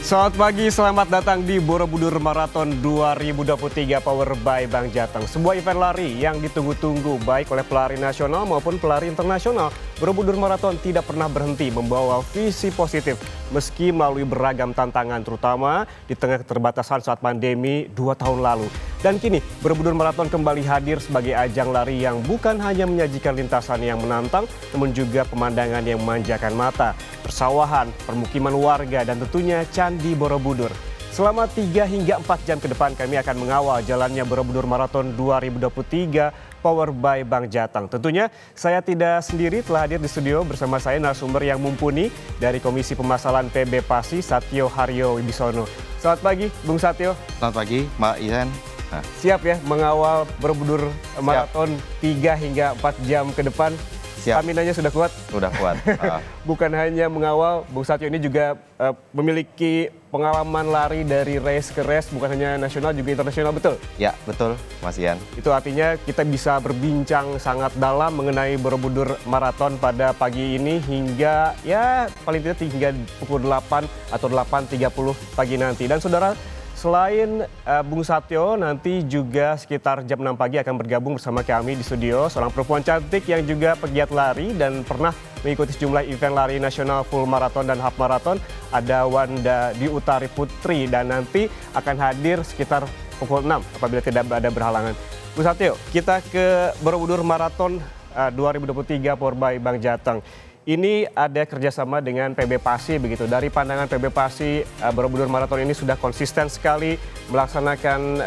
Selamat pagi, selamat datang di Borobudur Marathon 2023 Power by Bank Jateng. Sebuah event lari yang ditunggu-tunggu baik oleh pelari nasional maupun pelari internasional. Borobudur Marathon tidak pernah berhenti membawa visi positif meski melalui beragam tantangan terutama di tengah keterbatasan saat pandemi 2 tahun lalu. Dan kini Borobudur Marathon kembali hadir sebagai ajang lari yang bukan hanya menyajikan lintasan yang menantang namun juga pemandangan yang memanjakan mata, persawahan, permukiman warga dan tentunya Candi Borobudur. Selama 3 hingga 4 jam ke depan kami akan mengawal jalannya Borobudur Marathon 2023 Power by Bank Jateng. Tentunya saya tidak sendiri, telah hadir di studio bersama saya narasumber yang mumpuni dari Komisi Pemasalan PB Pasi, Satyo Haryo Wibisono. Selamat pagi Bung Satyo. Selamat pagi Mbak Isan. Siap ya mengawal Borobudur Marathon 3 hingga 4 jam ke depan? Siap. Staminanya sudah kuat? Sudah kuat. Bukan hanya mengawal, Bung Satyo ini juga memiliki pengalaman lari dari race ke race, bukan hanya nasional juga internasional, betul? Ya, betul Mas Ian. Itu artinya kita bisa berbincang sangat dalam mengenai Borobudur Marathon pada pagi ini hingga ya paling tidak hingga pukul 8 atau 8.30 pagi nanti. Dan saudara, selain Bung Satyo, nanti juga sekitar jam 6 pagi akan bergabung bersama kami di studio seorang perempuan cantik yang juga pegiat lari dan pernah mengikuti sejumlah event lari nasional full marathon dan half marathon. Ada Wanda Dwi Utari Putri dan nanti akan hadir sekitar pukul 6 apabila tidak ada berhalangan. Bung Satyo, kita ke Borobudur Marathon 2023 Power by Bank Jateng. Ini ada kerjasama dengan PB Pasi begitu. Dari pandangan PB Pasi, Borobudur Marathon ini sudah konsisten sekali melaksanakan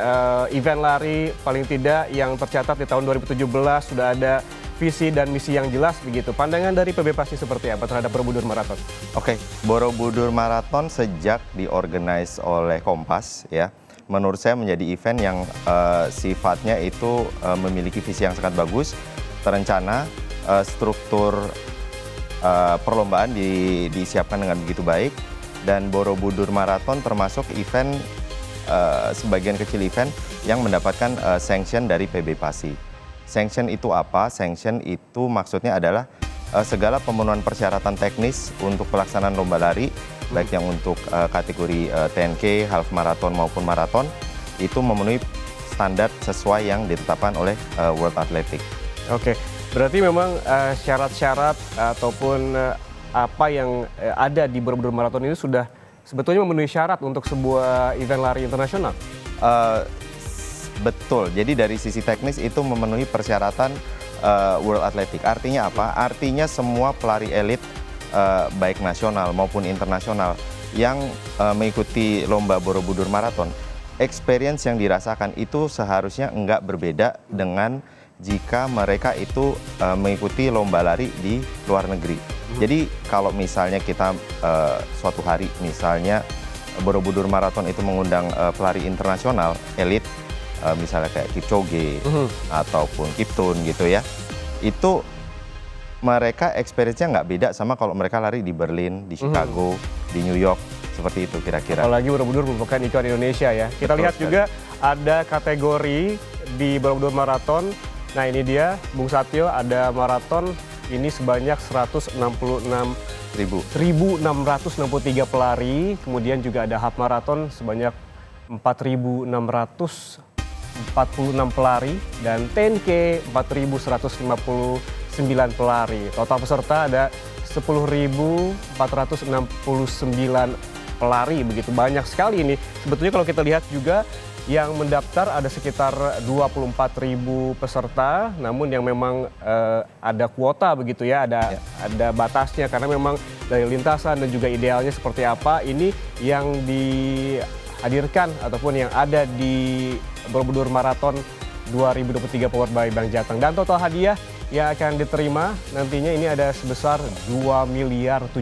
event lari paling tidak yang tercatat di tahun 2017 sudah ada visi dan misi yang jelas begitu. Pandangan dari PB Pasi seperti apa terhadap Borobudur Marathon? Oke, Borobudur Marathon sejak diorganize oleh Kompas ya, menurut saya menjadi event yang sifatnya itu memiliki visi yang sangat bagus, terencana, struktur perlombaan disiapkan dengan begitu baik, dan Borobudur Marathon termasuk event sebagian kecil event yang mendapatkan sanction dari PB Pasi. Sanction itu apa? Sanction itu maksudnya adalah segala pemenuhan persyaratan teknis untuk pelaksanaan lomba lari, baik yang untuk kategori 10K, half marathon maupun marathon, itu memenuhi standar sesuai yang ditetapkan oleh World Athletics. Oke. Berarti memang syarat-syarat ataupun apa yang ada di Borobudur Marathon ini sudah sebetulnya memenuhi syarat untuk sebuah event lari internasional? Betul, jadi dari sisi teknis itu memenuhi persyaratan World Athletics. Artinya apa? Artinya semua pelari elit baik nasional maupun internasional yang mengikuti lomba Borobudur Marathon, experience yang dirasakan itu seharusnya enggak berbeda dengan jika mereka itu mengikuti lomba lari di luar negeri. Jadi kalau misalnya kita suatu hari misalnya Borobudur Marathon itu mengundang pelari internasional elit, misalnya kayak Kipchoge ataupun Kiptun gitu ya, itu mereka experience-nya nggak beda sama kalau mereka lari di Berlin, di Chicago, di New York, seperti itu kira-kira. Apalagi Borobudur merupakan ikon Indonesia ya. Kita Betul lihat sekali. juga ada kategori di Borobudur Marathon. Nah ini dia Bung Satyo, ada maraton ini sebanyak 166.663 pelari. Kemudian juga ada half marathon sebanyak 4.646 pelari. Dan 10K 4.159 pelari. Total peserta ada 10.469 pelari, begitu banyak sekali ini. Sebetulnya kalau kita lihat juga yang mendaftar ada sekitar 24.000 peserta, namun yang memang ada kuota begitu ya, ada batasnya karena memang dari lintasan dan juga idealnya seperti apa, ini yang dihadirkan ataupun yang ada di Borobudur Marathon 2023 Power by Bank Jateng. Dan total hadiah yang akan diterima nantinya ini ada sebesar 2.760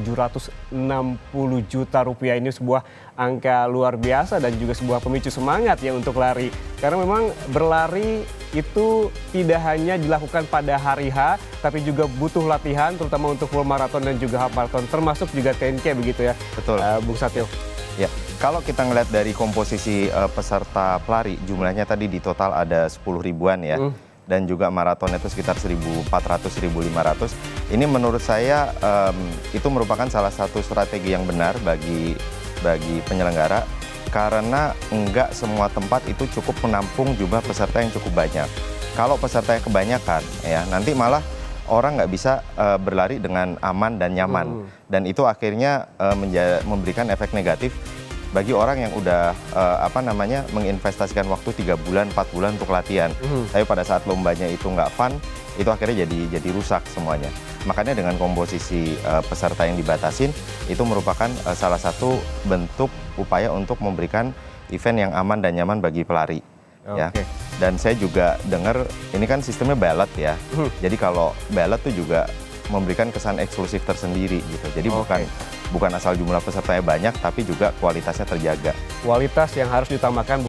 juta rupiah. Ini sebuah angka luar biasa dan juga sebuah pemicu semangat ya untuk lari. Karena memang berlari itu tidak hanya dilakukan pada hari H, tapi juga butuh latihan terutama untuk full marathon dan juga half marathon, termasuk juga 10K begitu ya. Betul. Bung Satyo. Ya, kalau kita ngeliat dari komposisi peserta pelari, jumlahnya tadi di total ada 10 ribuan ya. Dan juga maraton itu sekitar 1.400-1.500. Ini menurut saya itu merupakan salah satu strategi yang benar bagi bagi penyelenggara karena enggak semua tempat itu cukup menampung jumlah peserta yang cukup banyak. Kalau pesertanya kebanyakan, ya nanti malah orang nggak bisa berlari dengan aman dan nyaman, dan itu akhirnya memberikan efek negatif bagi orang yang udah menginvestasikan waktu 3 bulan, 4 bulan untuk latihan. Tapi pada saat lombanya itu nggak fun, itu akhirnya jadi rusak semuanya. Makanya dengan komposisi peserta yang dibatasin, itu merupakan salah satu bentuk upaya untuk memberikan event yang aman dan nyaman bagi pelari. Ya. Dan saya juga dengar ini kan sistemnya ballot ya. Jadi kalau ballot tuh juga memberikan kesan eksklusif tersendiri gitu. Jadi bukan asal jumlah pesertanya banyak, tapi juga kualitasnya terjaga. Kualitas yang harus ditambahkan